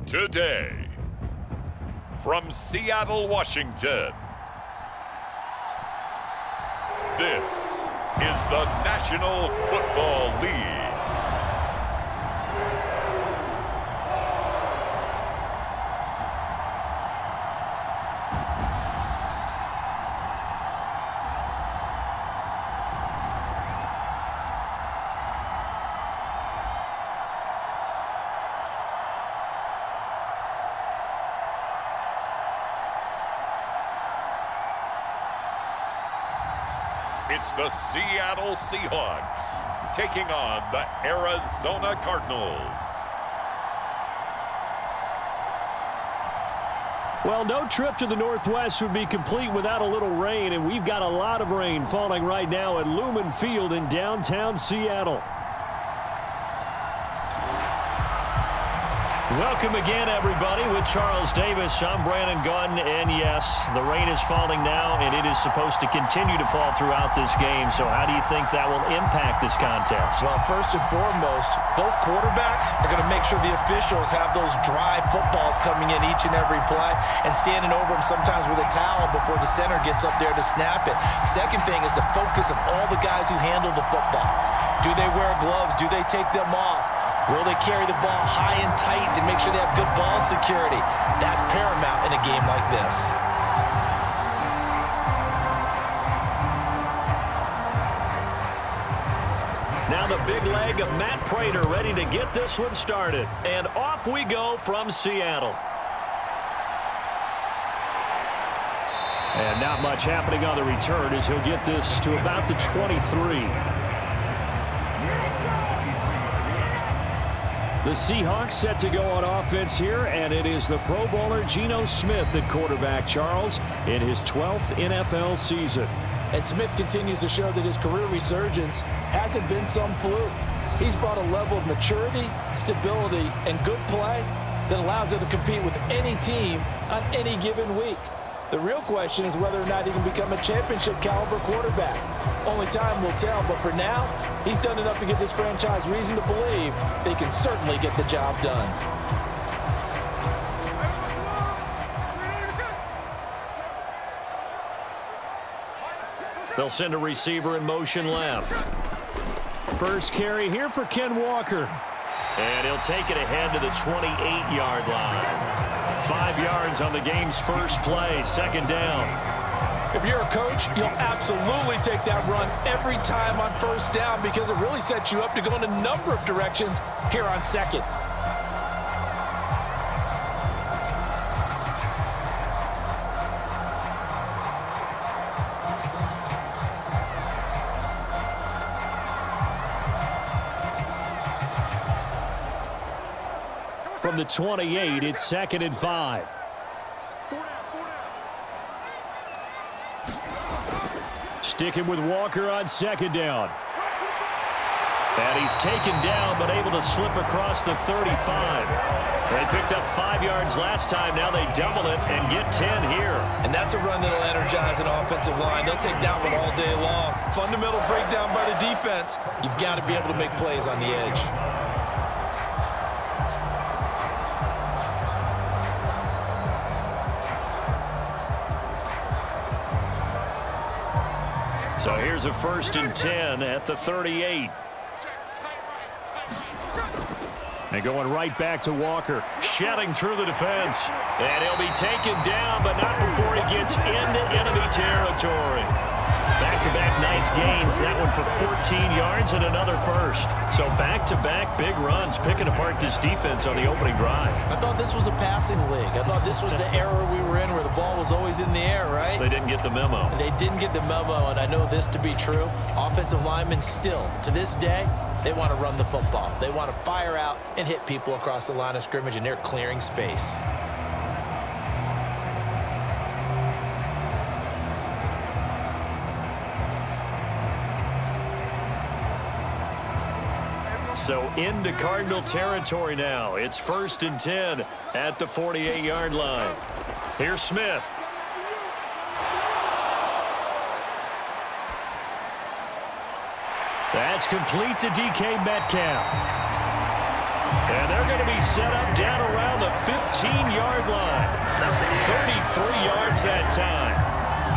Today, from Seattle, Washington, this is the National Football League. It's the Seattle Seahawks taking on the Arizona Cardinals. Well, no trip to the Northwest would be complete without a little rain, and we've got a lot of rain falling right now at Lumen Field in downtown Seattle. Welcome again, everybody, with Charles Davis. I'm Brandon Gunn, and yes, the rain is falling now, and it is supposed to continue to fall throughout this game. So how do you think that will impact this contest? Well, first and foremost, both quarterbacks are going to make sure the officials have those dry footballs coming in each and every play and standing over them sometimes with a towel before the center gets up there to snap it. Second thing is the focus of all the guys who handle the football. Do they wear gloves? Do they take them off? Will they carry the ball high and tight to make sure they have good ball security? That's paramount in a game like this. Now the big leg of Matt Prater ready to get this one started. And off we go from Seattle. And not much happening on the return as he'll get this to about the 23. The Seahawks set to go on offense here, and it is the Pro Bowler Geno Smith at quarterback, Charles, in his 12th NFL season. And Smith continues to show that his career resurgence hasn't been some fluke. He's brought a level of maturity, stability, and good play that allows him to compete with any team on any given week. The real question is whether or not he can become a championship caliber quarterback. Only time will tell, but for now, he's done enough to give this franchise reason to believe they can certainly get the job done. They'll send a receiver in motion left. First carry here for Ken Walker. And he'll take it ahead to the 28-yard line. 5 yards on the game's first play, second down. If you're a coach, you'll absolutely take that run every time on first down because it really sets you up to go in a number of directions here on second. From the 28, it's 2nd and 5. Sticking with Walker on second down. And he's taken down, but able to slip across the 35. They picked up 5 yards last time. Now they double it and get 10 here. And that's a run that'll energize an offensive line. They'll take that one all day long. Fundamental breakdown by the defense. You've got to be able to make plays on the edge. So here's a 1st and 10 at the 38. And going right back to Walker, shedding through the defense. And he'll be taken down, but not before he gets into enemy territory. Back-to-back nice gains. That one for 14 yards and another first. So back-to-back big runs, picking apart this defense on the opening drive. I thought this was a passing league. I thought this was the era we were in where the ball was always in the air, right? They didn't get the memo. They didn't get the memo, and I know this to be true. Offensive linemen still, to this day, they want to run the football. They want to fire out and hit people across the line of scrimmage, and they're clearing space. So into Cardinal territory now. It's 1st and 10 at the 48-yard line. Here's Smith. That's complete to DK Metcalf. And they're going to be set up down around the 15-yard line. 33 yards that time.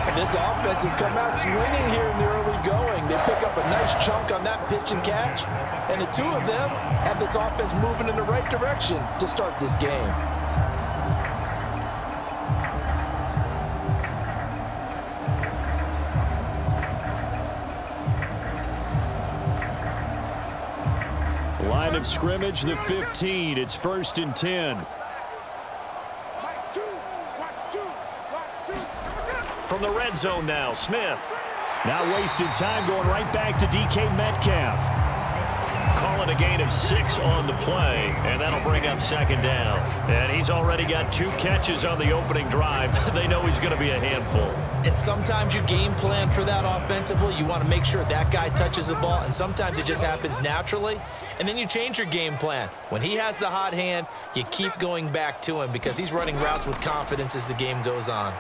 And this offense has come out swinging here in the early going. They pick up a nice chunk on that pitch and catch. And the two of them have this offense moving in the right direction to start this game. Line of scrimmage, the 15. It's 1st and 10. From the red zone now, Smith. Not wasting time, going right back to DK Metcalf. Calling a gain of 6 on the play, and that'll bring up 2nd down. And he's already got 2 catches on the opening drive. They know he's going to be a handful. And sometimes you game plan for that offensively. You want to make sure that guy touches the ball, and sometimes it just happens naturally. And then you change your game plan. When he has the hot hand, you keep going back to him because he's running routes with confidence as the game goes on.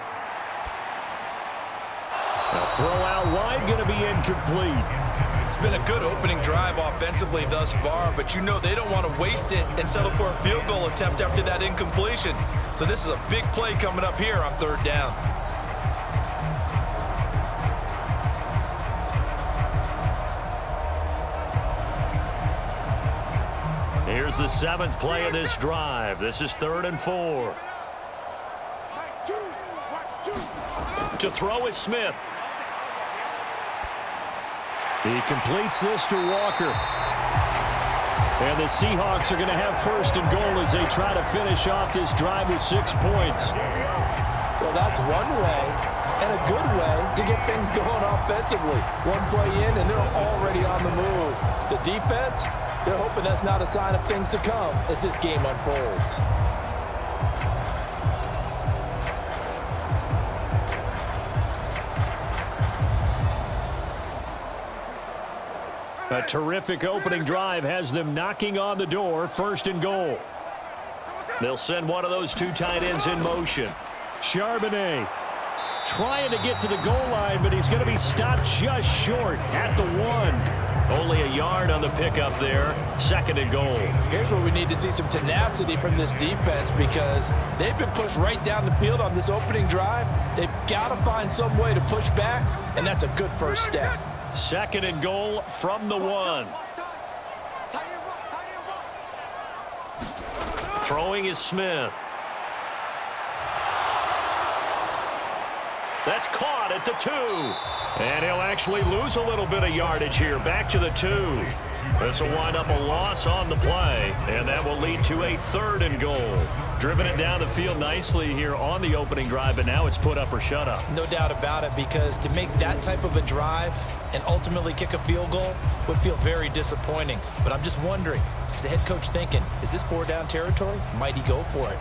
A throw out wide, going to be incomplete. It's been a good opening drive offensively thus far, but you know they don't want to waste it and settle for a field goal attempt after that incompletion. So this is a big play coming up here on 3rd down. Here's the 7th play of this drive. This is 3rd and 4. To throw is Smith. He completes this to Walker. And the Seahawks are going to have 1st and goal as they try to finish off this drive with 6 points. Well, that's one way and a good way to get things going offensively. One play in, and they're already on the move. The defense, they're hoping that's not a sign of things to come as this game unfolds. A terrific opening drive has them knocking on the door. 1st and goal. They'll send one of those 2 tight ends in motion. Charbonnet trying to get to the goal line, but he's going to be stopped just short at the 1. Only a yard on the pickup there. 2nd and goal. Here's where we need to see some tenacity from this defense because they've been pushed right down the field on this opening drive. They've got to find some way to push back, and that's a good first step. 2nd and goal from the 1. Throwing is Smith. That's caught at the 2. And he'll actually lose a little bit of yardage here. Back to the 2. This will wind up a loss on the play, and that will lead to a 3rd and goal. Driven it down the field nicely here on the opening drive, but now it's put up or shut up. No doubt about it, because to make that type of a drive and ultimately kick a field goal would feel very disappointing. But I'm just wondering, is the head coach thinking, is this 4-down territory? Might he go for it?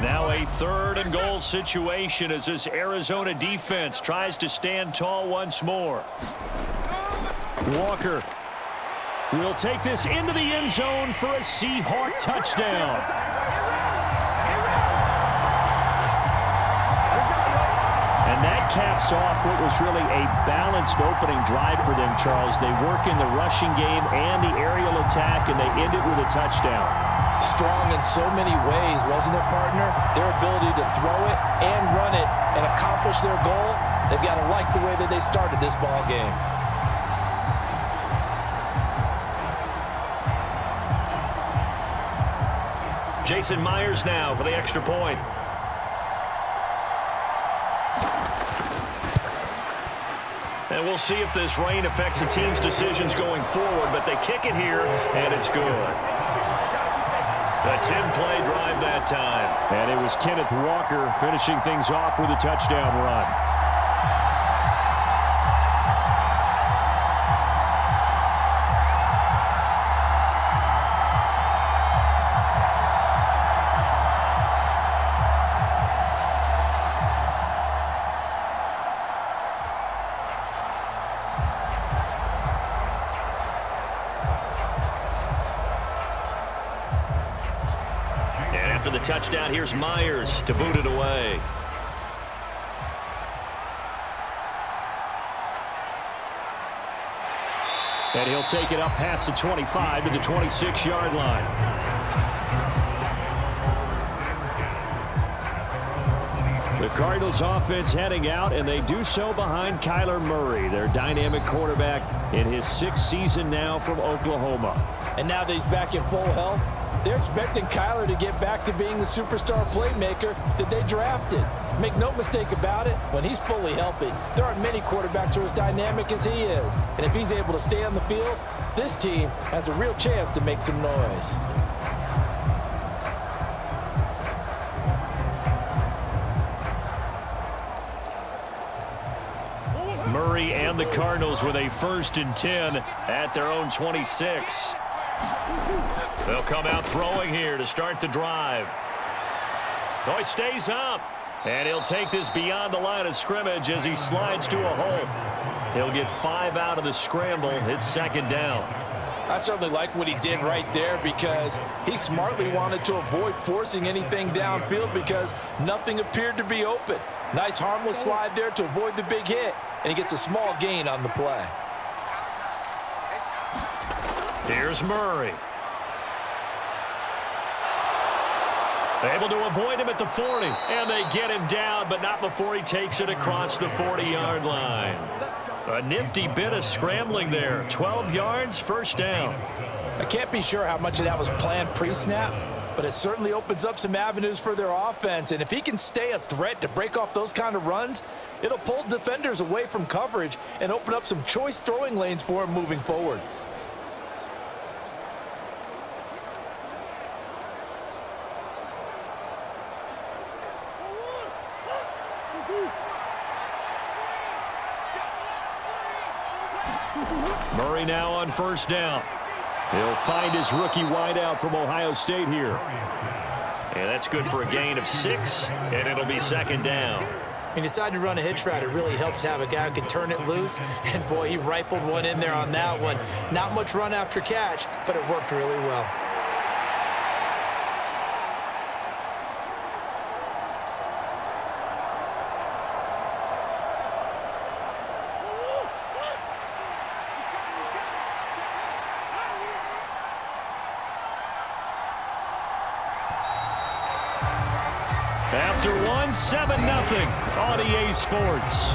Now a 3rd and goal situation as this Arizona defense tries to stand tall once more. Walker will take this into the end zone for a Seahawk touchdown. And that caps off what was really a balanced opening drive for them, Charles. They work in the rushing game and the aerial attack, and they end it with a touchdown. Strong in so many ways, wasn't it, partner? Their ability to throw it and run it and accomplish their goal, they've got to like the way that they started this ball game. Jason Myers now for the extra point. And we'll see if this rain affects the team's decisions going forward, but they kick it here, and it's good. A 10-play drive that time. And it was Kenneth Walker finishing things off with a touchdown run. After the touchdown, here's Myers to boot it away. And he'll take it up past the 25 to the 26-yard line. The Cardinals offense heading out, and they do so behind Kyler Murray, their dynamic quarterback in his 6th season now from Oklahoma. And now that he's back in full health, they're expecting Kyler to get back to being the superstar playmaker that they drafted. Make no mistake about it, when he's fully healthy, there aren't many quarterbacks who are as dynamic as he is. And if he's able to stay on the field, this team has a real chance to make some noise. Murray and the Cardinals with a 1st and 10 at their own 26. They'll come out throwing here to start the drive. Oh, he stays up. And he'll take this beyond the line of scrimmage as he slides to a hole. He'll get 5 out of the scramble. It's 2nd down. I certainly like what he did right there because he smartly wanted to avoid forcing anything downfield because nothing appeared to be open. Nice harmless slide there to avoid the big hit, and he gets a small gain on the play. Here's Murray. Able to avoid him at the 40, and they get him down, but not before he takes it across the 40-yard line. A nifty bit of scrambling there. 12 yards, 1st down. I can't be sure how much of that was planned pre-snap, but it certainly opens up some avenues for their offense, and if he can stay a threat to break off those kind of runs, it'll pull defenders away from coverage and open up some choice throwing lanes for him moving forward. Murray now on 1st down. He'll find his rookie wideout from Ohio State here. And that's good for a gain of 6, and it'll be 2nd down. He decided to run a hitch route. It really helps to have a guy who can turn it loose. And, boy, he rifled one in there on that one. Not much run after catch, but it worked really well. After 7-0 on EA Sports.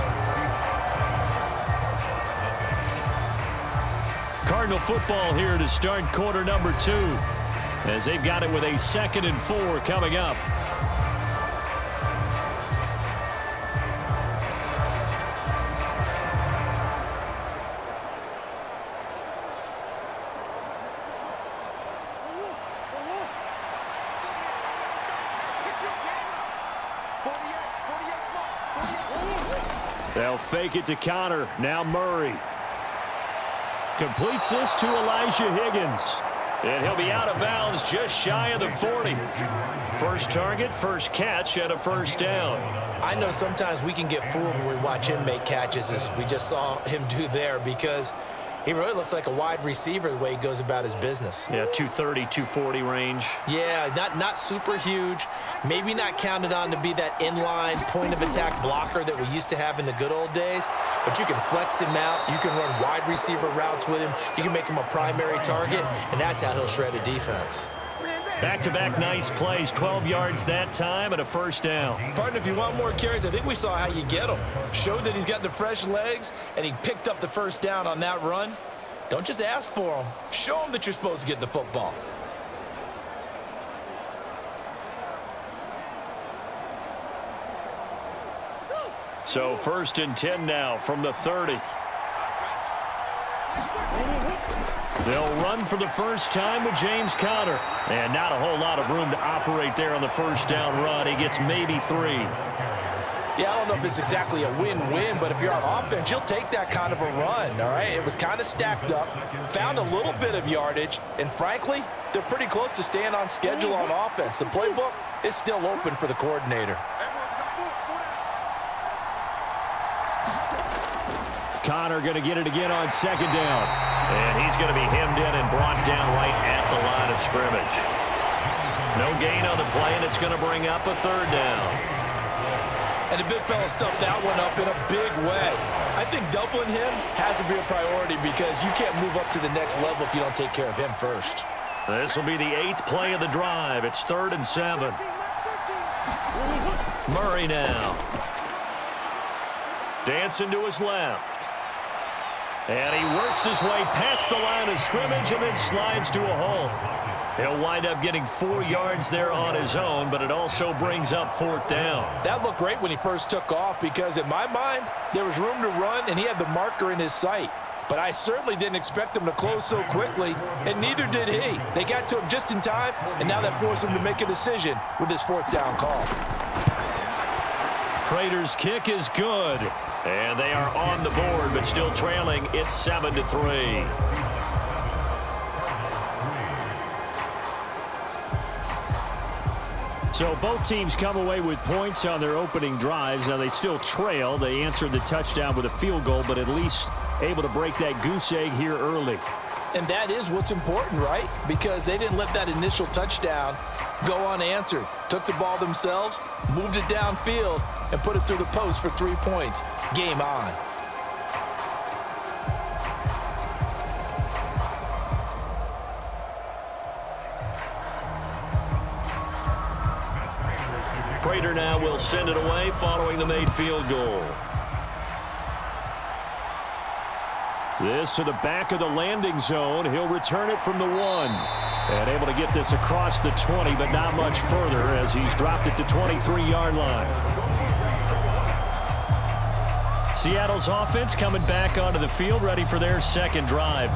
Cardinal football here to start quarter number 2 as they've got it with a 2nd and 4 coming up. They'll fake it to Connor. Now Murray. Completes this to Elijah Higgins. And he'll be out of bounds just shy of the 40. First target, first catch, and a 1st down. I know sometimes we can get fooled when we watch him make catches, as we just saw him do there, because he really looks like a wide receiver the way he goes about his business. Yeah, 230, 240 range. Yeah, not super huge. Maybe not counted on to be that inline point-of-attack blocker that we used to have in the good old days. But you can flex him out. You can run wide receiver routes with him. You can make him a primary target, and that's how he'll shred a defense. Back-to-back nice plays, 12 yards that time and a 1st down. Partner, if you want more carries, I think we saw how you get them. Showed that he's got the fresh legs, and he picked up the 1st down on that run. Don't just ask for them. Show them that you're supposed to get the football. So 1st and 10 now from the 30. They'll run for the first time with James Conner. And not a whole lot of room to operate there on the 1st down run. He gets maybe 3. Yeah, I don't know if it's exactly a win-win, but if you're on offense, you'll take that kind of a run, all right? It was kind of stacked up, found a little bit of yardage, and frankly, they're pretty close to staying on schedule on offense. The playbook is still open for the coordinator. Conner going to get it again on 2nd down. And he's going to be hemmed in and brought down right at the line of scrimmage. No gain on the play, and it's going to bring up a 3rd down. And the big fella stuffed that one up in a big way. I think doubling him has to be a priority because you can't move up to the next level if you don't take care of him first. This will be the 8th play of the drive. It's 3rd and 7. Murray now. Dancing to his left. And he works his way past the line of scrimmage and then slides to a hole. He'll wind up getting 4 yards there on his own, but it also brings up 4th down. That looked great when he first took off because in my mind, there was room to run and he had the marker in his sight. But I certainly didn't expect him to close so quickly, and neither did he. They got to him just in time, and now that forced him to make a decision with his 4th down call. Prater's kick is good. And they are on the board, but still trailing. It's 7-3. So both teams come away with points on their opening drives. Now they still trail. They answered the touchdown with a field goal, but at least able to break that goose egg here early. And that is what's important, right? Because they didn't let that initial touchdown go unanswered. Took the ball themselves, moved it downfield, and put it through the post for 3 points. Game on. Prater now will send it away following the made field goal. This to the back of the landing zone. He'll return it from the 1. And able to get this across the 20, but not much further as he's dropped it to 23-yard line. Seattle's offense coming back onto the field, ready for their 2nd drive.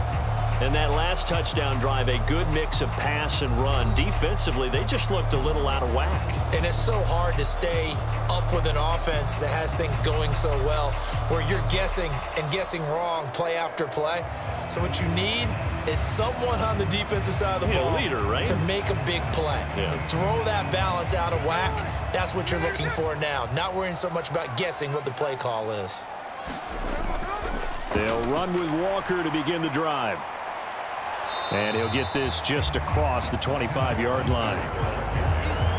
And that last touchdown drive, a good mix of pass and run. Defensively, they just looked a little out of whack. And it's so hard to stay up with an offense that has things going so well, where you're guessing and guessing wrong play after play. So what you need is someone on the defensive side of the ball leader, right? to make a big play. Yeah. Throw that balance out of whack. That's what you're looking for now. Not worrying so much about guessing what the play call is. They'll run with Walker to begin the drive. And he'll get this just across the 25-yard line.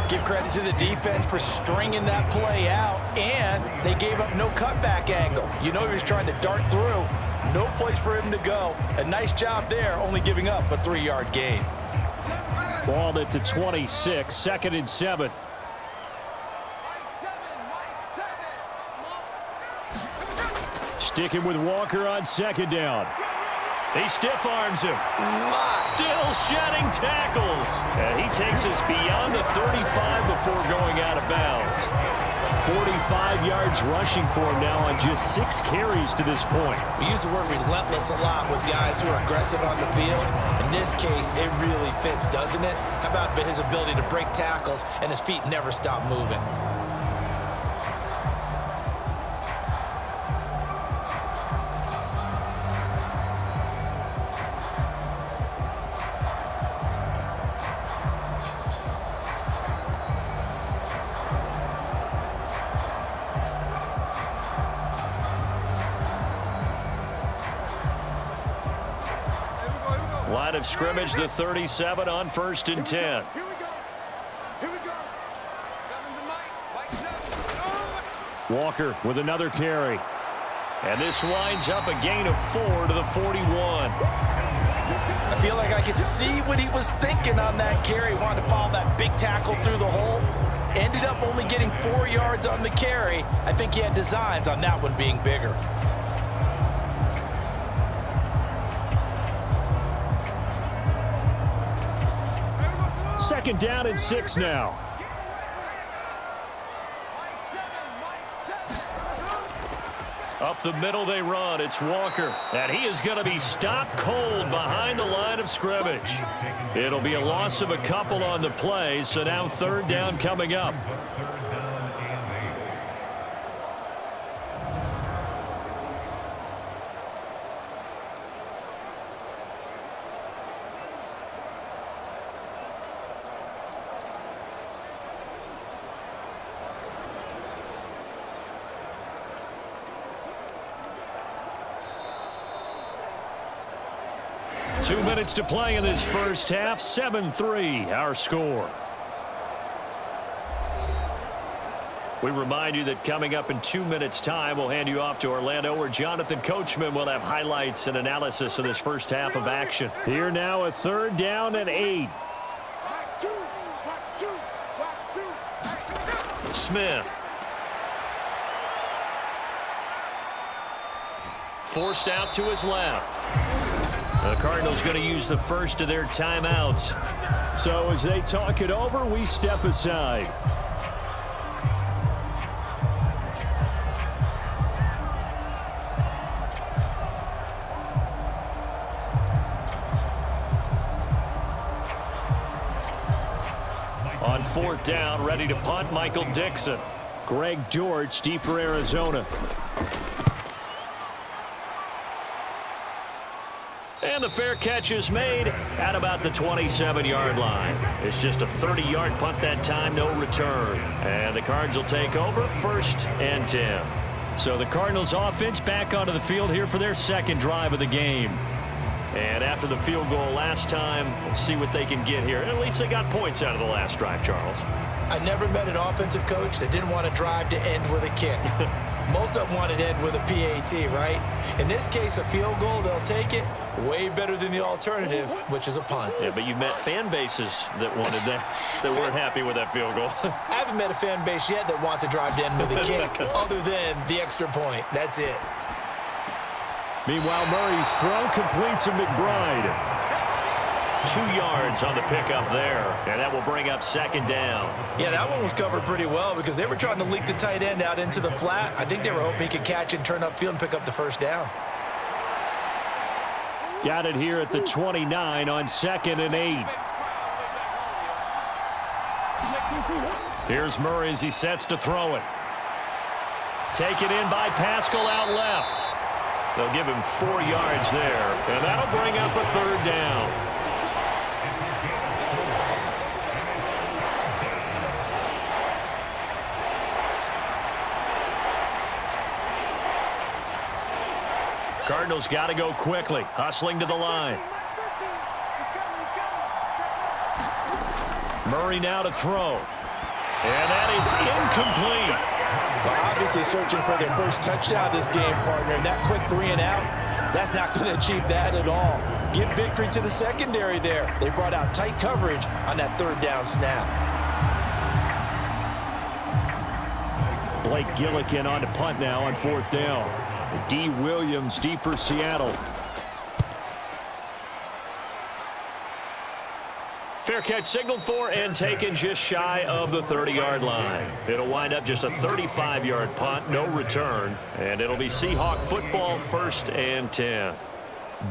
Give credit to the defense for stringing that play out, and they gave up no cutback angle. You know he was trying to dart through. No place for him to go. A nice job there, only giving up a 3-yard gain. Balled it to 26, 2nd and 7. Sticking with Walker on 2nd down. He stiff arms him. Still shedding tackles. And he takes us beyond the 35 before going out of bounds. 45 yards rushing for him now on just 6 carries to this point. We use the word relentless a lot with guys who are aggressive on the field. In this case, it really fits, doesn't it? How about his ability to break tackles and his feet never stop moving? Line of scrimmage, the 37 on 1st and 10. Walker with another carry. And this winds up a gain of 4 to the 41. I feel like I could see what he was thinking on that carry. Wanted to follow that big tackle through the hole. Ended up only getting 4 yards on the carry. I think he had designs on that one being bigger. Second down and 6 now. Up the middle they run. It's Walker. And he is going to be stopped cold behind the line of scrimmage. It'll be a loss of a couple on the play, so now 3rd down coming up. Two minutes to play in this first half. 7-3 our score. We remind you that coming up in 2 minutes' time, we'll hand you off to Orlando, where Jonathan Coachman will have highlights and analysis of this first half of action. Here now, a 3rd down and 8. Smith. Forced out to his left. The Cardinals going to use the first of their timeouts. So as they talk it over, we step aside. On 4th down, ready to punt, Michael Dixon. Greg George, deep for Arizona. And the fair catch is made at about the 27-yard line. It's just a 30-yard punt that time, no return. And the Cards will take over, 1st and 10. So the Cardinals offense back onto the field here for their 2nd drive of the game. And after the field goal last time, we'll see what they can get here. At least they got points out of the last drive, Charles. I never met an offensive coach that didn't want to drive to end with a kick. Most of them wanted to end with a PAT, right? In this case, a field goal, they'll take it. Way better than the alternative, which is a punt. Yeah, but you've met fan bases that wanted that, that weren't happy with that field goal. I haven't met a fan base yet that wants to drive to end with a kick, other than the extra point. That's it. Meanwhile, Murray's throw complete to McBride. 2 yards on the pickup there, and that will bring up 2nd down. Yeah, that one was covered pretty well because they were trying to leak the tight end out into the flat. I think they were hoping he could catch and turn upfield and pick up the 1st down. Got it here at the 29 on 2nd and 8. Here's Murray as he sets to throw it. Taken in by Pascal out left. They'll give him 4 yards there, and that'll bring up a 3rd down. Cardinals got to go quickly, hustling to the line. Murray now to throw. And that is incomplete. Well, obviously searching for their first touchdown this game, partner. And that quick 3 and out, that's not going to achieve that at all. Give victory to the secondary there. They brought out tight coverage on that 3rd down snap. Blake Gillikin on to punt now on 4th down. D. Williams deep for Seattle. Fair catch signaled for and taken just shy of the 30-yard line. It'll wind up just a 35-yard punt, no return, and it'll be Seahawk football, 1st and 10.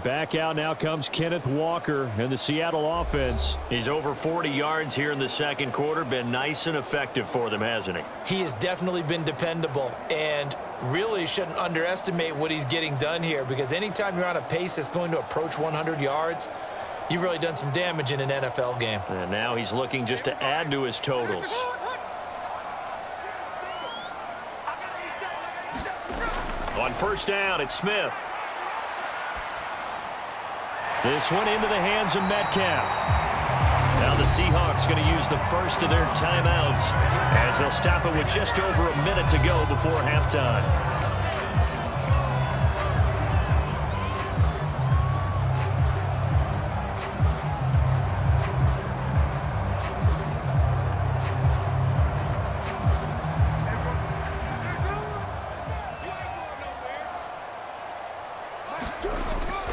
Back out now comes Kenneth Walker and the Seattle offense. He's over 40 yards here in the 2nd quarter. Been nice and effective for them, hasn't he? He has definitely been dependable, and really shouldn't underestimate what he's getting done here, because anytime you're on a pace that's going to approach 100 yards, you've really done some damage in an NFL game. And now he's looking just to add to his totals. On 1st down, it's Smith. This one into the hands of Metcalf. Now the Seahawks going to use the first of their timeouts as they'll stop it with just over a minute to go before halftime.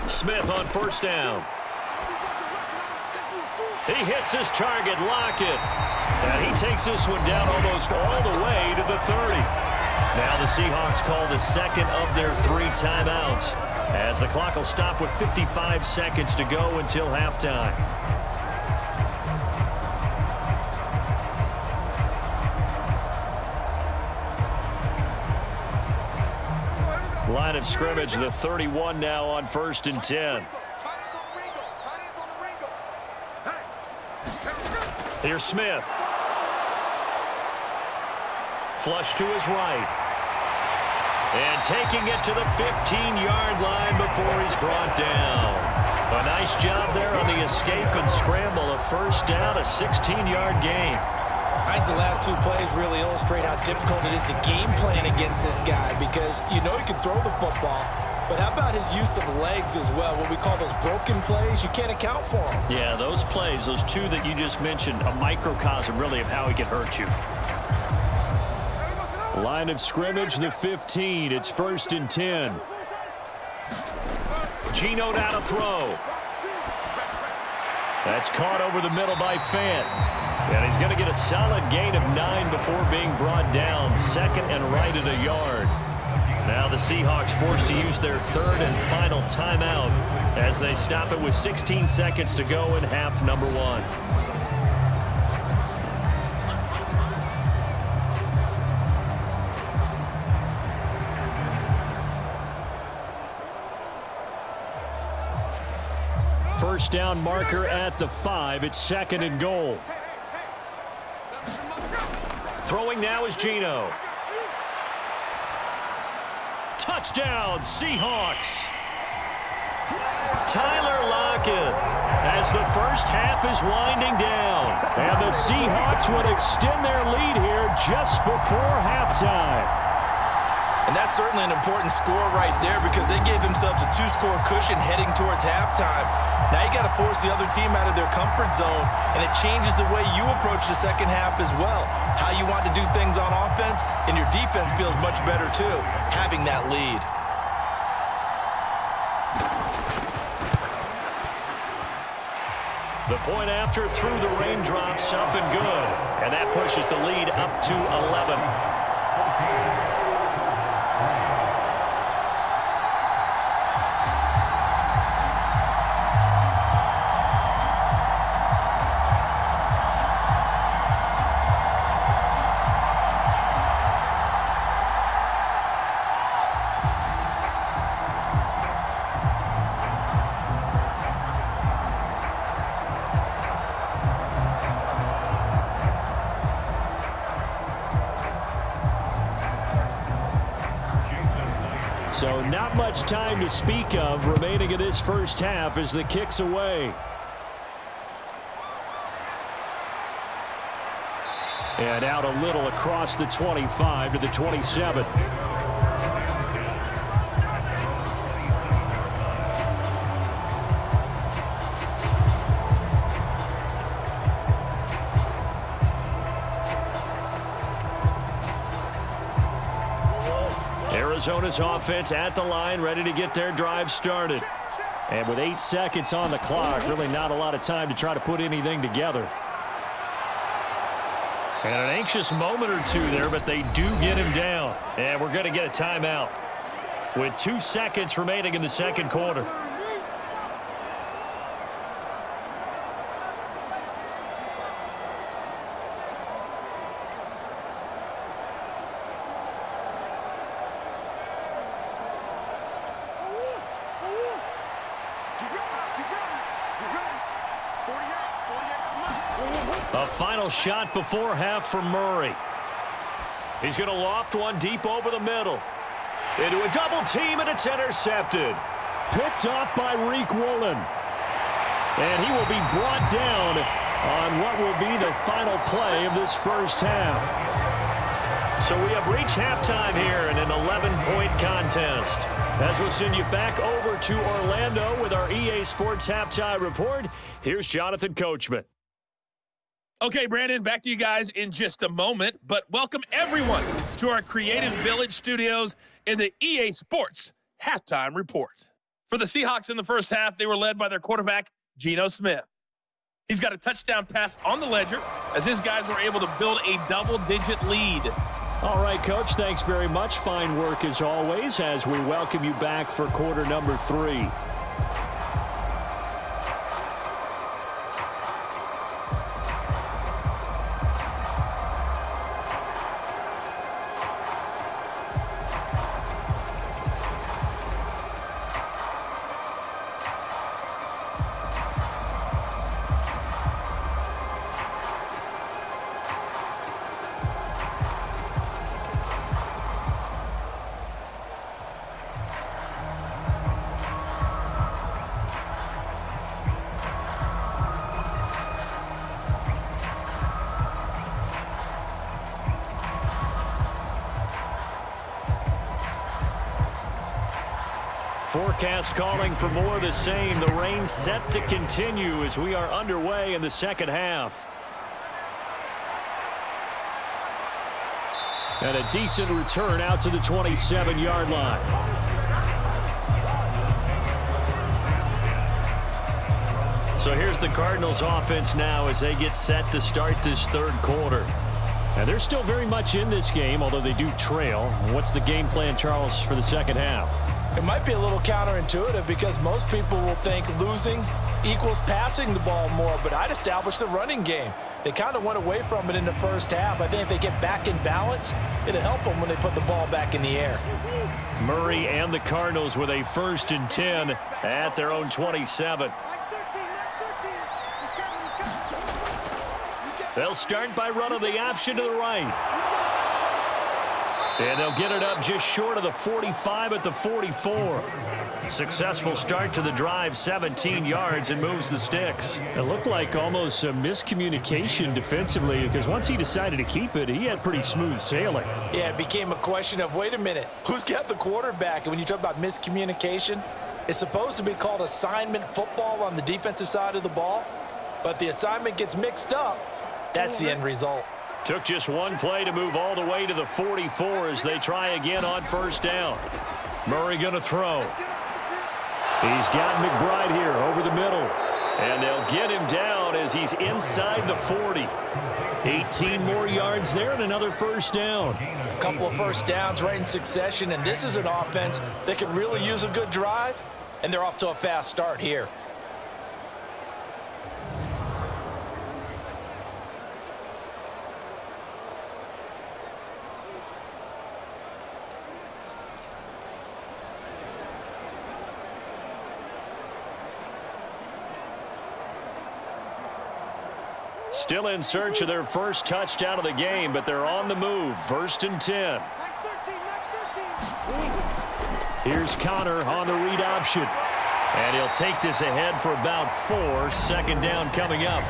Smith on 1st down. He hits his target, Lockett. And he takes this one down almost all the way to the 30. Now the Seahawks call the 2nd of their 3 timeouts as the clock will stop with 55 seconds to go until halftime. Line of scrimmage, the 31 now on 1st and 10. Here's Smith. Flush to his right. And taking it to the 15-yard line before he's brought down. A nice job there on the escape and scramble. A 1st down, a 16-yard gain. I think the last two plays really illustrate how difficult it is to game plan against this guy because you know he can throw the football, but how about his use of legs as well? What we call those broken plays, you can't account for them. Yeah, those plays, those two that you just mentioned, a microcosm really of how he can hurt you. Line of scrimmage, the 15. It's 1st and 10. Geno now to throw. That's caught over the middle by Fant. And he's going to get a solid gain of 9 before being brought down. 2nd and right at a yard. Now the Seahawks forced to use their 3rd and final timeout as they stop it with 16 seconds to go in half number 1. First down marker at the 5. It's 2nd and goal. Throwing now is Geno. Touchdown, Seahawks. Tyler Lockett as the first half is winding down. And the Seahawks would extend their lead here just before halftime. And that's certainly an important score right there because they gave themselves a 2-score cushion heading towards halftime. Now you got to force the other team out of their comfort zone, and it changes the way you approach the second half as well. How you want to do things on offense, and your defense feels much better too, having that lead. The point after through the raindrops, up and good. And that pushes the lead up to 11. So not much time to speak of remaining in this first half as the kick's away. And out a little across the 25 to the 27. Arizona's offense at the line, ready to get their drive started. And with 8 seconds on the clock, really not a lot of time to try to put anything together. And an anxious moment or two there, but they do get him down. And we're going to get a timeout with 2 seconds remaining in the second quarter. A final shot before half from Murray. He's going to loft one deep over the middle. Into a double team, and it's intercepted. Picked off by Reek Woolen. And he will be brought down on what will be the final play of this first half. So we have reached halftime here in an 11-point contest. As we'll send you back over to Orlando with our EA Sports Halftime Report, here's Jonathan Coachman. Okay, Brandon, back to you guys in just a moment, but welcome everyone to our Creative Village studios in the EA Sports Halftime Report. For the Seahawks in the first half, they were led by their quarterback, Geno Smith. He's got a touchdown pass on the ledger as his guys were able to build a double-digit lead. All right, Coach, thanks very much. Fine work as always as we welcome you back for quarter number 3. forecast calling for more of the same. The rain set to continue as we are underway in the second half. And a decent return out to the 27-yard line. So here's the Cardinals offense now as they get set to start this third quarter. And they're still very much in this game, although they do trail. What's the game plan, Charles, for the second half? It might be a little counterintuitive because most people will think losing equals passing the ball more, but I'd establish the running game. They kind of went away from it in the first half. I think if they get back in balance, it'll help them when they put the ball back in the air. Murray and the Cardinals with a 1st and 10 at their own 27. They'll start by running the option to the right. And they'll get it up just short of the 45 at the 44. Successful start to the drive, 17 yards, and moves the sticks. It looked like almost a miscommunication defensively because once he decided to keep it, he had pretty smooth sailing. Yeah, it became a question of, wait a minute, who's got the quarterback? And when you talk about miscommunication, it's supposed to be called assignment football on the defensive side of the ball. But the assignment gets mixed up. That's the end result. Took just one play to move all the way to the 44 as they try again on 1st down. Murray going to throw. He's got McBride here over the middle. And they'll get him down as he's inside the 40. 18 more yards there and another 1st down. A couple of 1st downs right in succession, and this is an offense that could really use a good drive, and they're off to a fast start here. Still in search of their first touchdown of the game, but they're on the move. 1st and 10. Here's Connor on the read option. And he'll take this ahead for about 4. 2nd down coming up.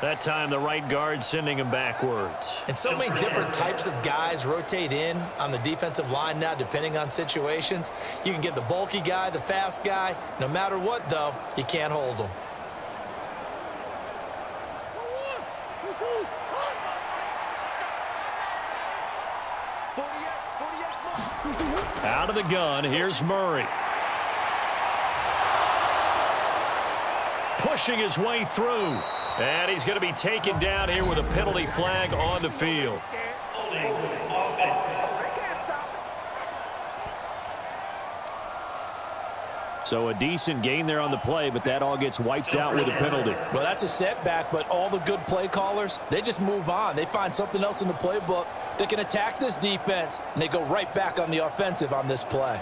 That time the right guard sending him backwards. And so many different types of guys rotate in on the defensive line now depending on situations. You can get the bulky guy, the fast guy. No matter what, though, you can't hold them. Out of the gun, here's Murray. Pushing his way through. And he's going to be taken down here with a penalty flag on the field. So a decent gain there on the play, but that all gets wiped out with a penalty. Well, that's a setback, but all the good play callers, they just move on. They find something else in the playbook that can attack this defense, and they go right back on the offensive on this play.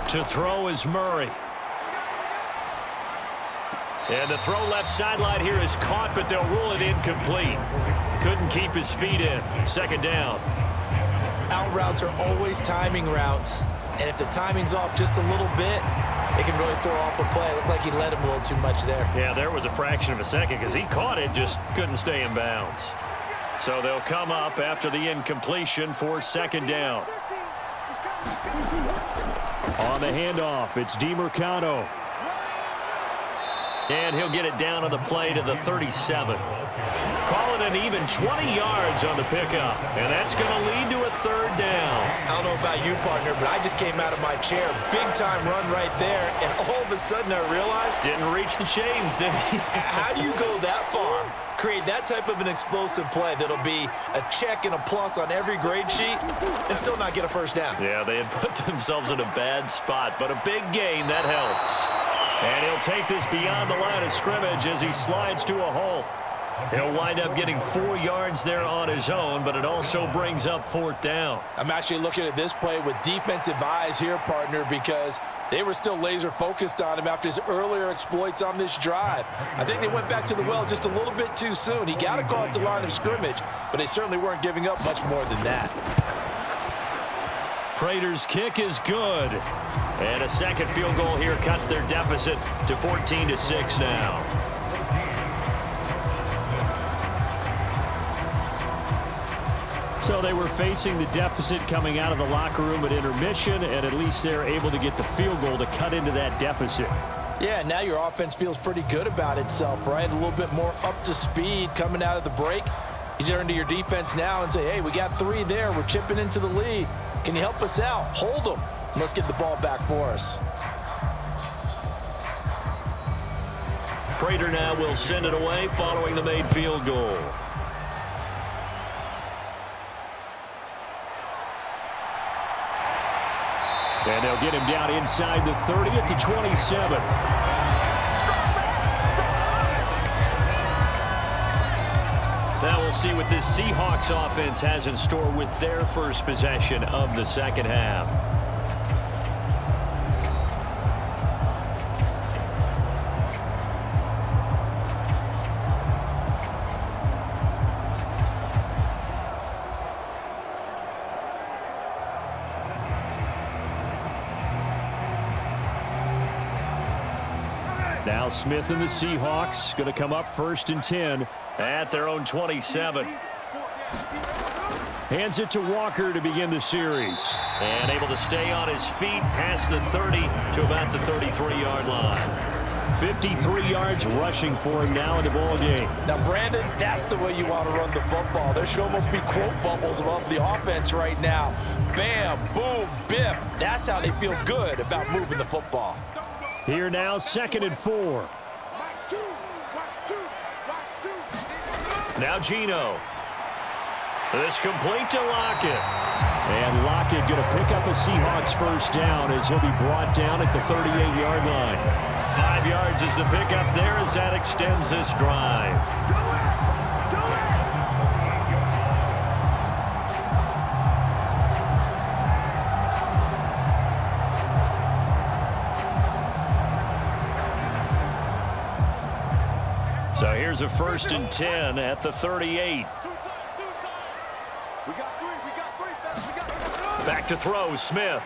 To throw is Murray. And the throw left sideline here is caught, but they'll rule it incomplete. Couldn't keep his feet in. 2nd down. Out routes are always timing routes. And if the timing's off just a little bit, it can really throw off a play. It looked like he let him a little too much there. Yeah, there was a fraction of a second because he caught it, just couldn't stay in bounds. So they'll come up after the incompletion for 2nd down. On the handoff, it's DeMercado. And he'll get it down on the play to the 37. Call it an even 20 yards on the pickup. And that's going to lead to a 3rd down. I don't know about you, partner, but I just came out of my chair. Big-time run right there, and all of a sudden I realized... Didn't reach the chains, did he? How do you go that far? Create that type of an explosive play that'll be a check and a plus on every grade sheet and still not get a 1st down. Yeah, they had put themselves in a bad spot, but a big gain, that helps. And he'll take this beyond the line of scrimmage as he slides to a halt. He'll wind up getting 4 yards there on his own, but it also brings up 4th down. I'm actually looking at this play with defensive eyes here, partner, because they were still laser focused on him after his earlier exploits on this drive. I think they went back to the well just a little bit too soon. He got across the line of scrimmage, but they certainly weren't giving up much more than that. Prater's kick is good. And a second field goal here cuts their deficit to 14-6 now. So they were facing the deficit coming out of the locker room at intermission, and at least they're able to get the field goal to cut into that deficit. Yeah, now your offense feels pretty good about itself, right? A little bit more up to speed coming out of the break. You turn to your defense now and say, hey, we got 3 there. We're chipping into the lead. Can you help us out? Hold them. Let's get the ball back for us. Prater now will send it away following the made field goal. And they'll get him down inside the 30 at the 27. Now we'll see what this Seahawks offense has in store with their first possession of the second half. Now Smith and the Seahawks going to come up 1st and 10 at their own 27. Hands it to Walker to begin the series. And able to stay on his feet past the 30 to about the 33-yard line. 53 yards rushing for him now in the ball game. Now, Brandon, that's the way you want to run the football. There should almost be quote bubbles above the offense right now. Bam, boom, biff. That's how they feel good about moving the football. Here now, 2nd and 4. Now Geno. This complete to Lockett. And Lockett going to pick up a Seahawks first down as he'll be brought down at the 38-yard line. 5 yards is the pickup there as that extends this drive. So here's a 1st and 10 at the 38. Back to throw, Smith.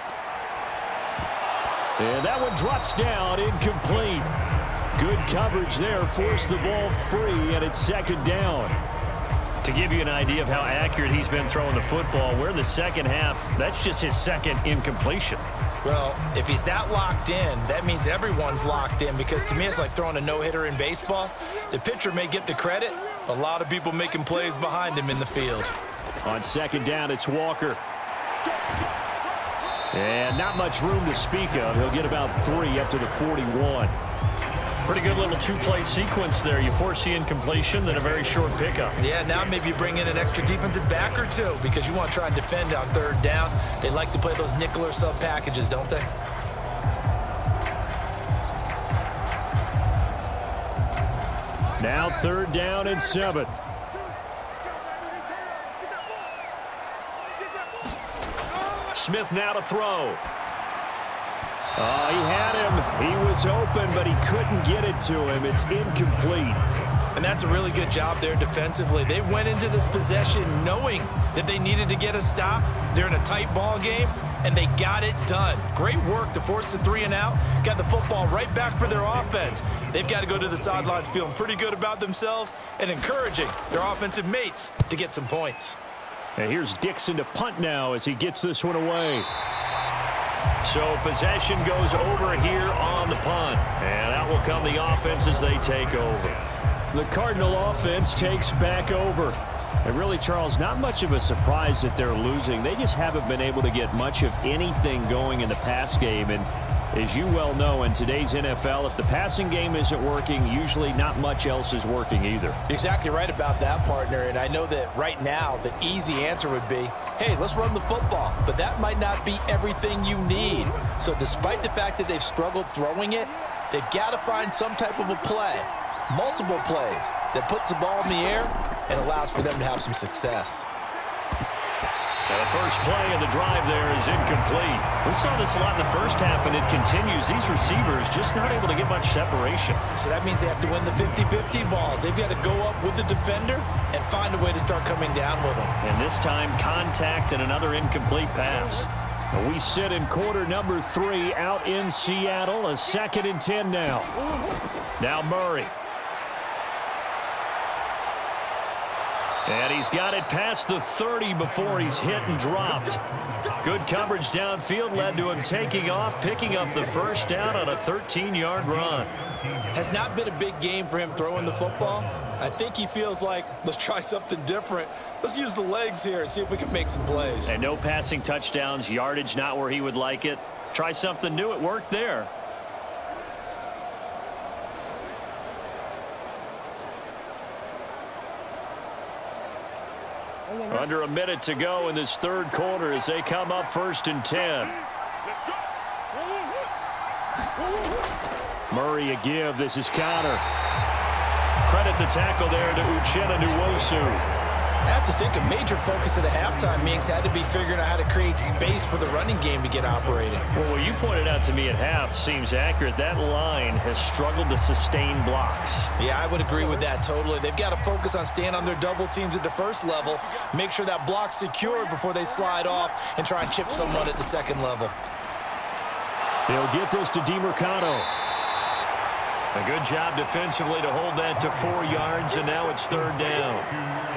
And that one drops down, incomplete. Good coverage there, forced the ball free, and it's 2nd down. To give you an idea of how accurate he's been throwing the football, we're in the second half. That's just his 2nd incompletion. Well, if he's that locked in, that means everyone's locked in, because to me it's like throwing a no-hitter in baseball. The pitcher may get the credit, a lot of people making plays behind him in the field. On 2nd down, it's Walker. And not much room to speak of. He'll get about 3 up to the 41. Pretty good little 2-play sequence there. You force the incompletion, then a very short pickup. Yeah, now maybe you bring in an extra defensive back or 2 because you want to try and defend on 3rd down. They like to play those nickel or sub packages, don't they? Now 3rd down and 7. Smith now to throw. Oh, he had him. He was open, but he couldn't get it to him. It's incomplete. And that's a really good job there defensively. They went into this possession knowing that they needed to get a stop. They're in a tight ball game, and they got it done. Great work to force the 3 and out. Got the football right back for their offense. They've got to go to the sidelines feeling pretty good about themselves and encouraging their offensive mates to get some points. And here's Dixon to punt now as he gets this one away. So possession goes over here on the punt. And out will come the offense as they take over. The Cardinal offense takes back over. And really, Charles, not much of a surprise that they're losing. They just haven't been able to get much of anything going in the pass game. And as you well know, in today's NFL, if the passing game isn't working, usually not much else is working either. You're exactly right about that, partner. And I know that right now the easy answer would be, hey, let's run the football. But that might not be everything you need. So despite the fact that they've struggled throwing it, they've got to find some type of a play, multiple plays, that puts the ball in the air and allows for them to have some success. Now the first play of the drive there is incomplete. We saw this a lot in the first half, and it continues. These receivers just not able to get much separation. So that means they have to win the 50-50 balls. They've got to go up with the defender and find a way to start coming down with them. And this time, contact and another incomplete pass. We sit in quarter number 3 out in Seattle. A 2nd and 10 now. Now Murray. And he's got it past the 30 before he's hit and dropped. Good coverage downfield led to him taking off, picking up the first down on a 13-yard run. Has not been a big game for him throwing the football. I think he feels like, let's try something different. Let's use the legs here and see if we can make some plays. And no passing touchdowns, yardage not where he would like it. Try something new. It worked there. Under a minute to go in this third quarter as they come up 1st and 10. Murray a give. This is Connor. Credit the tackle there to Uchenna Nwosu. I have to think a major focus at the halftime meetings had to be figuring out how to create space for the running game to get operating. Well, what you pointed out to me at half seems accurate. That line has struggled to sustain blocks. Yeah, I would agree with that totally. They've got to focus on staying on their double teams at the first level, make sure that block's secured before they slide off and try and chip someone at the second level. They'll get this to DiMercado. A good job defensively to hold that to 4 yards, and now it's 3rd down.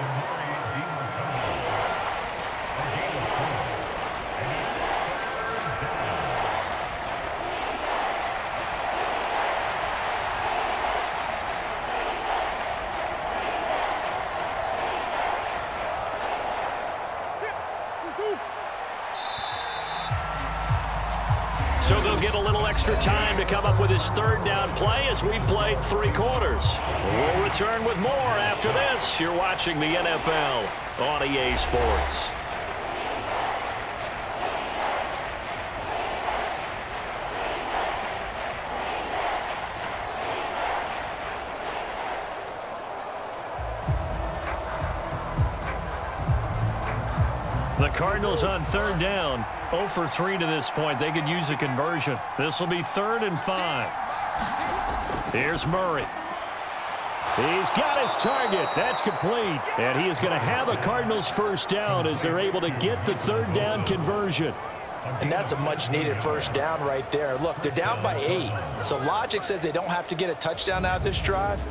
So they'll get a little extra time to come up with his 3rd down play as we've played 3 quarters. We'll return with more after this. You're watching the NFL on EA Sports. The Cardinals on 3rd down, 0 for 3 to this point. They could use a conversion. This will be 3rd and 5. Here's Murray. He's got his target. That's complete. And he is going to have a Cardinals first down as they're able to get the 3rd down conversion. And that's a much-needed first down right there. Look, they're down by 8. So logic says they don't have to get a touchdown out of this drive.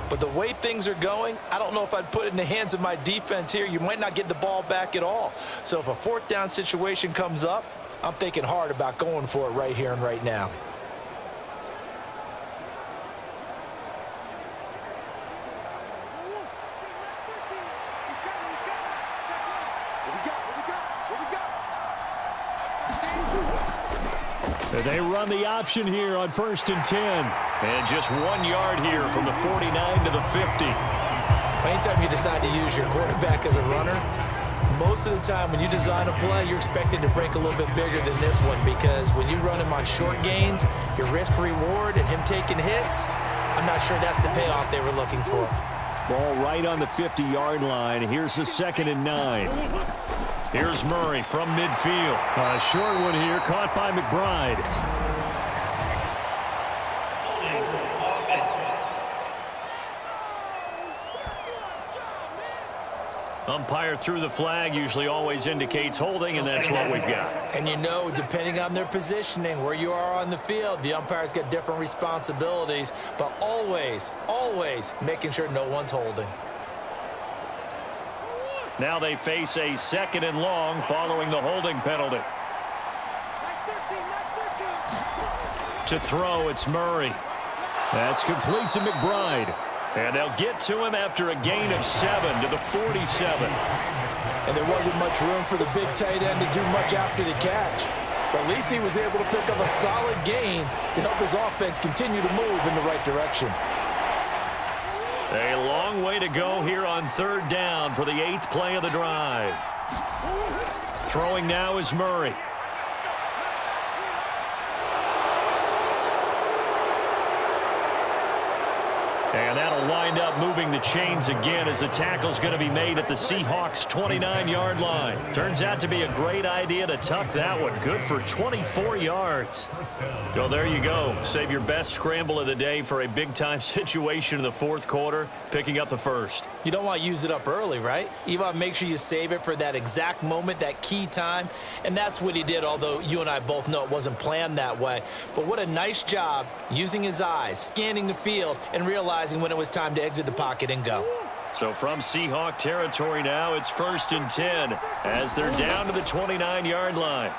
But the way things are going, I don't know if I'd put it in the hands of my defense here. You might not get the ball back at all. So if a 4th down situation comes up, I'm thinking hard about going for it right here and right now. They run the option here on 1st and 10. And just 1 yard here from the 49 to the 50. Anytime you decide to use your quarterback as a runner, most of the time when you design a play, you're expected to break a little bit bigger than this one, because when you run him on short gains, your risk-reward and him taking hits, I'm not sure that's the payoff they were looking for. Ball right on the 50-yard line. Here's the 2nd and 9. Here's Murray from midfield. A short one here, caught by McBride. Umpire threw the flag, usually always indicates holding, and that's what we've got. And you know, depending on their positioning, where you are on the field, the umpire's got different responsibilities, but always, always making sure no one's holding. Now they face a 2nd and long following the holding penalty. To throw, it's Murray. That's complete to McBride. And they'll get to him after a gain of 7 to the 47. And there wasn't much room for the big tight end to do much after the catch. But at least he was able to pick up a solid gain to help his offense continue to move in the right direction. A long way to go here on 3rd down for the 8th play of the drive. Throwing now is Murray. And that'll wind up moving the chains again as the tackle's going to be made at the Seahawks' 29-yard line. Turns out to be a great idea to tuck that one. Good for 24 yards. So there you go. Save your best scramble of the day for a big-time situation in the fourth quarter, picking up the first. You don't want to use it up early, right? You want to make sure you save it for that exact moment, that key time, and that's what he did, although you and I both know it wasn't planned that way. But what a nice job using his eyes, scanning the field, and realizing when it was time to exit the pocket and go. So from Seahawk territory now, it's 1st and 10 as they're down to the 29-yard line.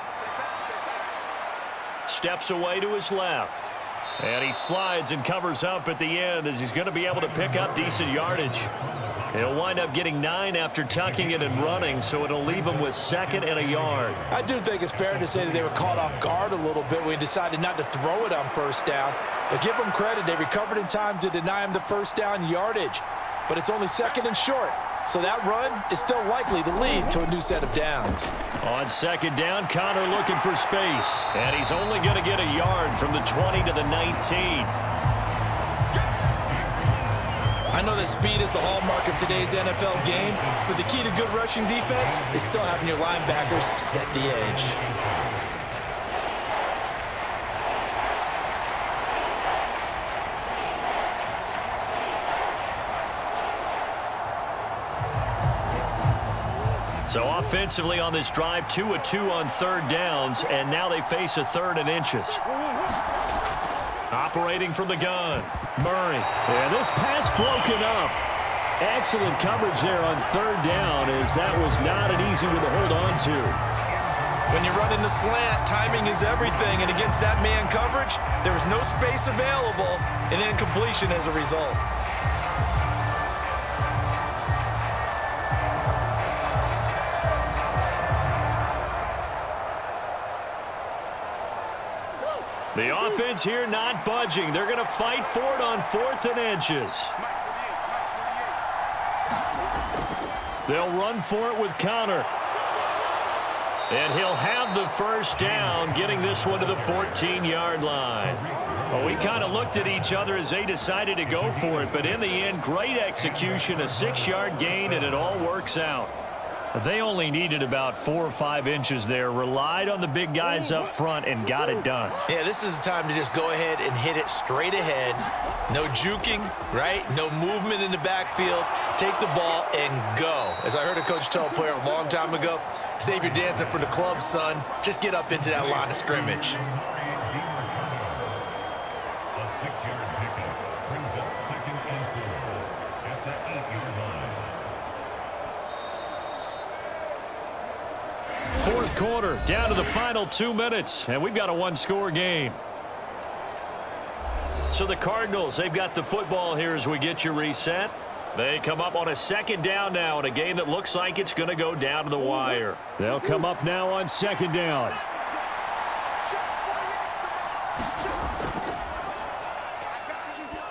Steps away to his left. And he slides and covers up at the end as he's going to be able to pick up decent yardage. He'll wind up getting 9 after tucking it and running, so it'll leave him with 2nd and a yard. I do think it's fair to say that they were caught off guard a little bit when he decided not to throw it on 1st down. But give them credit, they recovered in time to deny him the 1st down yardage. But it's only 2nd and short. So that run is still likely to lead to a new set of downs. On 2nd down, Connor looking for space. And he's only going to get a yard from the 20 to the 19. I know that speed is the hallmark of today's NFL game, but the key to good rushing defense is still having your linebackers set the edge. So offensively on this drive, 2 of 2 on 3rd downs, and now they face a 3rd and inches. Operating from the gun, Murray. And this pass broken up. Excellent coverage there on 3rd down, as that was not an easy one to hold on to. When you run in the slant, timing is everything, and against that man coverage, there was no space available, and incompletion as a result. The offense here not budging. They're going to fight for it on 4th and inches. They'll run for it with Connor. And he'll have the 1st down, getting this one to the 14-yard line. Well, we kind of looked at each other as they decided to go for it, but in the end, great execution, a 6-yard gain, and it all works out. They only needed about 4 or 5 inches there, relied on the big guys up front, and got it done. Yeah, this is the time to just go ahead and hit it straight ahead. No juking, right? No movement in the backfield. Take the ball and go. As I heard a coach tell a player a long time ago, save your dancing for the club, son. Just get up into that line of scrimmage. Fourth quarter, down to the final 2 minutes, and we've got a 1-score game. So the Cardinals, they've got the football here as we get you reset. They come up on a 2nd down now in a game that looks like it's going to go down to the wire. They'll come up now on 2nd down.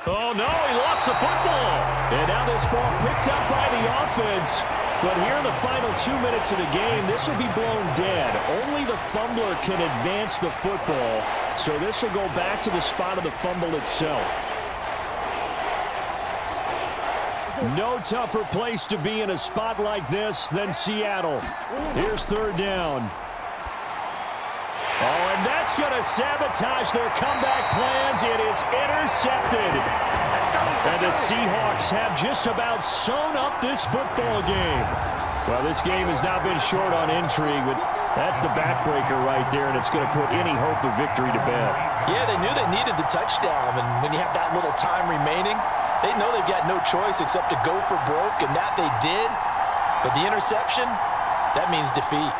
Oh, no, he lost the football. And now this ball picked up by the offense. But here in the final 2 minutes of the game, this will be blown dead. Only the fumbler can advance the football, so this will go back to the spot of the fumble itself. No tougher place to be in a spot like this than Seattle. Here's 3rd down. Oh, and that's going to sabotage their comeback plans. It is intercepted. And the Seahawks have just about sewn up this football game. Well, this game has not been short on intrigue, but that's the backbreaker right there, and it's going to put any hope of victory to bed. Yeah, they knew they needed the touchdown, and when you have that little time remaining, they know they've got no choice except to go for broke, and that they did. But the interception, that means defeat.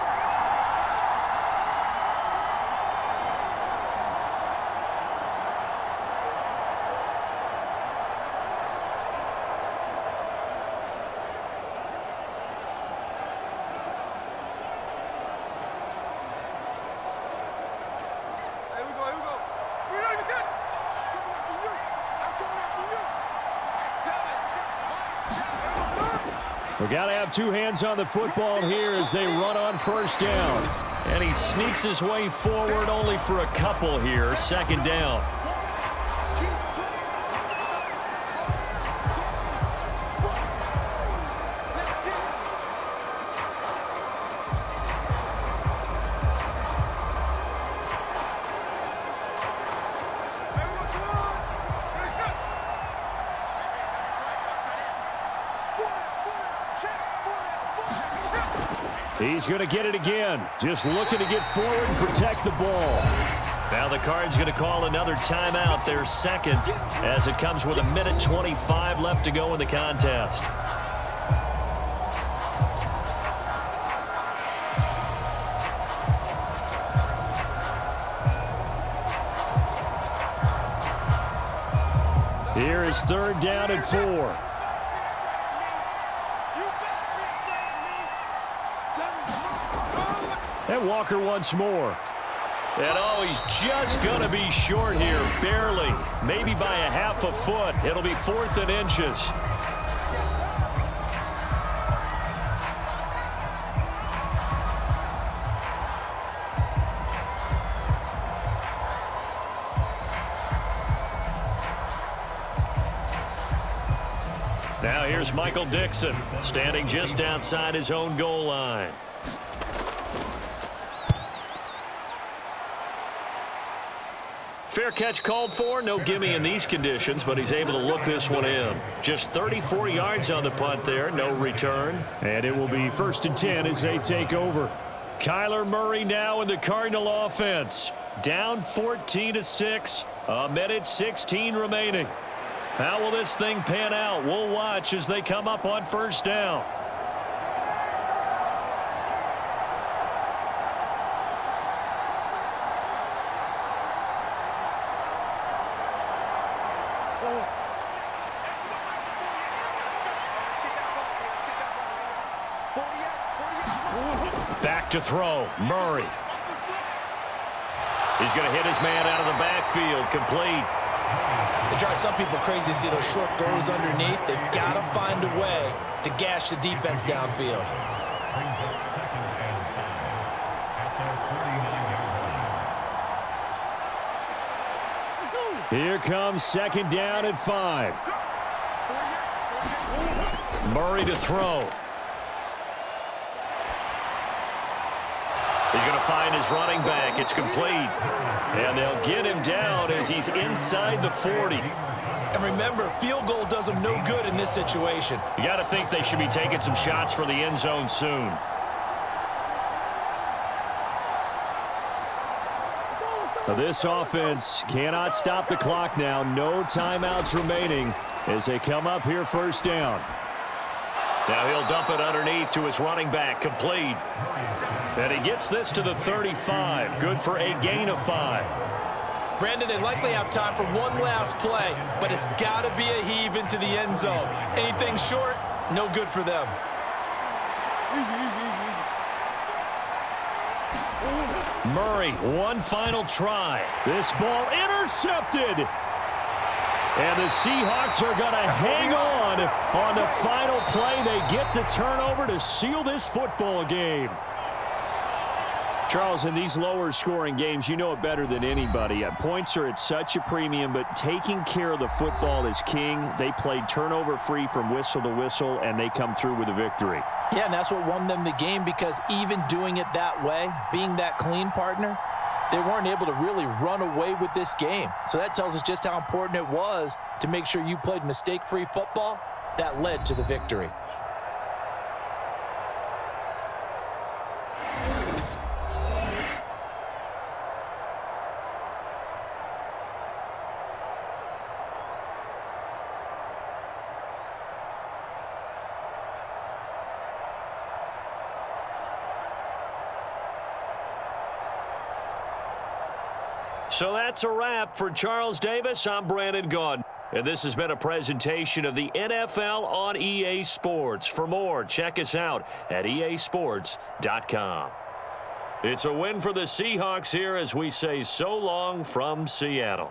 We've got to have 2 hands on the football here as they run on 1st down. And he sneaks his way forward only for a couple here. 2nd down. He's going to get it again. Just looking to get forward and protect the ball. Now the Cards going to call another timeout, their second, as it comes with 1:25 left to go in the contest. Here is 3rd down and 4. And Walker once more. And oh, he's just going to be short here, barely. Maybe by a half a foot. It'll be 4th and inches. Now here's Michael Dixon, standing just outside his own goal line. Fair catch called for. No gimme in these conditions, but he's able to look this one in. Just 34 yards on the punt there. No return. And it will be 1st and 10 as they take over. Kyler Murray now in the Cardinal offense. Down 14-6. 1:16 remaining. How will this thing pan out? We'll watch as they come up on 1st down. Back to throw. Murray. He's going to hit his man out of the backfield. Complete. It drives some people crazy to see those short throws underneath. They've got to find a way to gash the defense downfield. Here comes 2nd down and 5. Murray to throw. He's going to find his running back. It's complete. And they'll get him down as he's inside the 40. And remember, field goal does them no good in this situation. You got to think they should be taking some shots for the end zone soon. This offense cannot stop the clock now. No timeouts remaining as they come up here 1st down. Now he'll dump it underneath to his running back. Complete. And he gets this to the 35. Good for a gain of 5. Brandon, they likely have time for one last play, but it's got to be a heave into the end zone. Anything short, no good for them. Murray, one final try. This ball intercepted. And the Seahawks are going to hang on the final play. They get the turnover to seal this football game. Charles, in these lower-scoring games, you know it better than anybody. Points are at such a premium, but taking care of the football is king. They played turnover-free from whistle to whistle, and they come through with a victory. Yeah, and that's what won them the game, because even doing it that way, being that clean partner, they weren't able to really run away with this game. So that tells us just how important it was to make sure you played mistake-free football. That led to the victory. So that's a wrap for Charles Davis. I'm Brandon Gaudin. And this has been a presentation of the NFL on EA Sports. For more, check us out at EASports.com. It's a win for the Seahawks here as we say so long from Seattle.